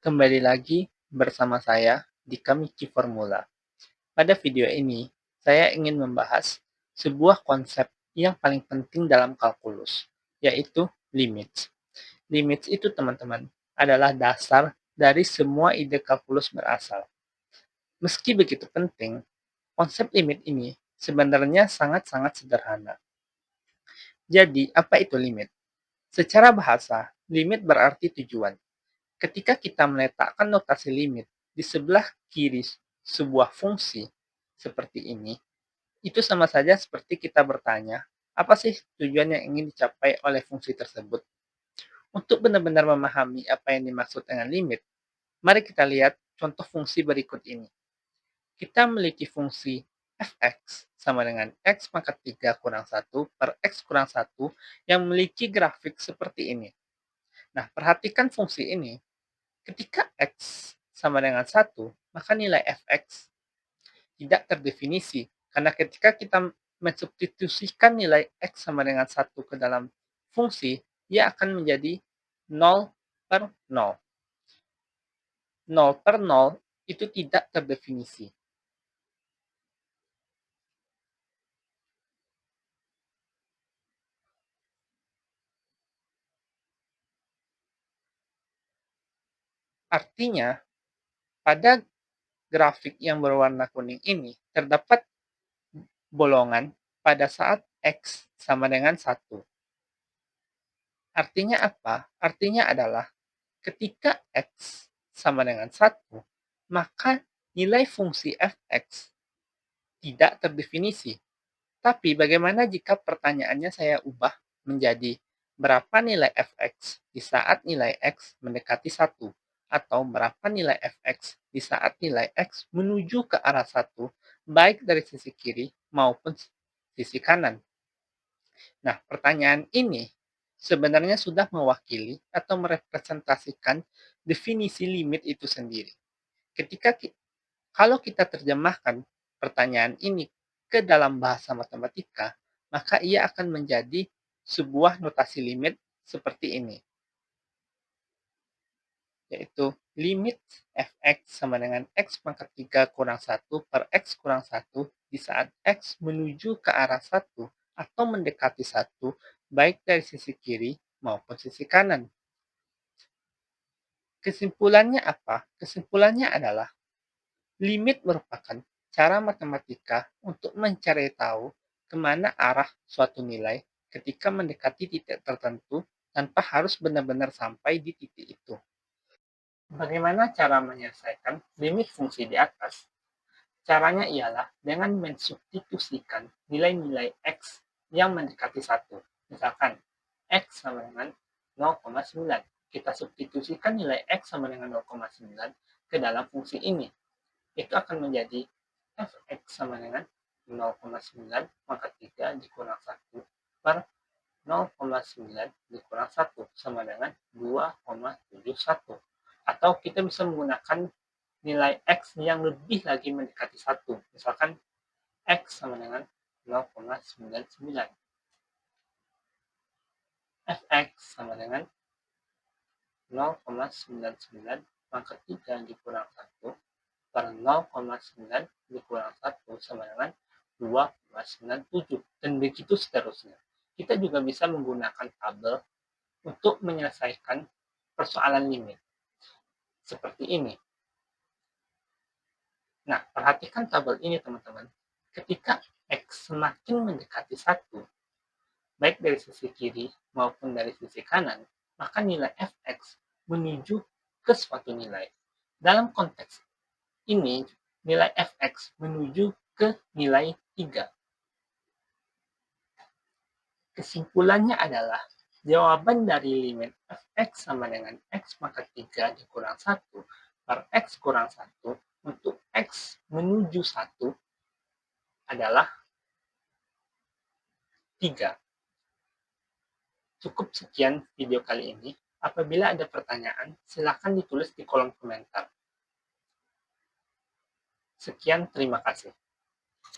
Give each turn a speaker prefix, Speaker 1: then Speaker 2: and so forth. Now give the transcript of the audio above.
Speaker 1: Kembali lagi bersama saya di Kamiki Formula. Pada video ini, saya ingin membahas sebuah konsep yang paling penting dalam kalkulus, yaitu limits. Limits itu, teman-teman, adalah dasar dari semua ide kalkulus berasal. Meski begitu penting, konsep limit ini sebenarnya sangat-sangat sederhana. Jadi, apa itu limit? Secara bahasa, limit berarti tujuan. Ketika kita meletakkan notasi limit di sebelah kiri sebuah fungsi seperti ini, itu sama saja seperti kita bertanya, apa sih tujuan yang ingin dicapai oleh fungsi tersebut? Untuk benar-benar memahami apa yang dimaksud dengan limit, mari kita lihat contoh fungsi berikut ini. Kita memiliki fungsi fx sama dengan x pangkat 3 kurang 1 per x kurang 1 yang memiliki grafik seperti ini. Nah, perhatikan fungsi ini. Ketika x sama dengan 1, maka nilai fx tidak terdefinisi. Karena ketika kita mensubstitusikan nilai x sama dengan 1 ke dalam fungsi, ia akan menjadi 0 per 0. 0 per 0 itu tidak terdefinisi. Artinya, pada grafik yang berwarna kuning ini, terdapat bolongan pada saat x sama dengan 1. Artinya apa? Artinya adalah ketika x sama dengan 1, maka nilai fungsi fx tidak terdefinisi. Tapi bagaimana jika pertanyaannya saya ubah menjadi berapa nilai fx di saat nilai x mendekati 1? Atau berapa nilai fx di saat nilai x menuju ke arah 1, baik dari sisi kiri maupun sisi kanan? Nah, pertanyaan ini sebenarnya sudah mewakili atau merepresentasikan definisi limit itu sendiri. Ketika kalau kita terjemahkan pertanyaan ini ke dalam bahasa matematika, maka ia akan menjadi sebuah notasi limit seperti ini, yaitu limit fx sama dengan x pangkat 3 kurang 1 per x kurang 1 di saat x menuju ke arah 1 atau mendekati 1, baik dari sisi kiri maupun sisi kanan. Kesimpulannya apa? Kesimpulannya adalah limit merupakan cara matematika untuk mencari tahu kemana arah suatu nilai ketika mendekati titik tertentu tanpa harus benar-benar sampai di titik itu. Bagaimana cara menyelesaikan limit fungsi di atas? Caranya ialah dengan mensubstitusikan nilai-nilai x yang mendekati 1. Misalkan, x sama dengan 0,9. Kita substitusikan nilai x sama dengan 0,9 ke dalam fungsi ini. Itu akan menjadi fx sama dengan 0,9 pangkat 3 dikurang 1 per 0,9 dikurang 1 sama dengan 2,71. Atau kita bisa menggunakan nilai x yang lebih lagi mendekati 1. Misalkan x sama dengan 0,99. Fx sama dengan 0,99 pangkat 3 dikurang 1 per 0,9 dikurang 1 sama dengan 2,97. Dan begitu seterusnya. Kita juga bisa menggunakan tabel untuk menyelesaikan persoalan limit. Seperti ini. Nah, perhatikan tabel ini, teman-teman. Ketika x semakin mendekati 1, baik dari sisi kiri maupun dari sisi kanan, maka nilai fx menuju ke suatu nilai. Dalam konteks ini, nilai fx menuju ke nilai 3. Kesimpulannya adalah jawaban dari limit fx sama dengan x pangkat 3 dikurang 1 per x kurang 1 untuk x menuju 1 adalah 3. Cukup sekian video kali ini. Apabila ada pertanyaan, silakan ditulis di kolom komentar. Sekian, terima kasih.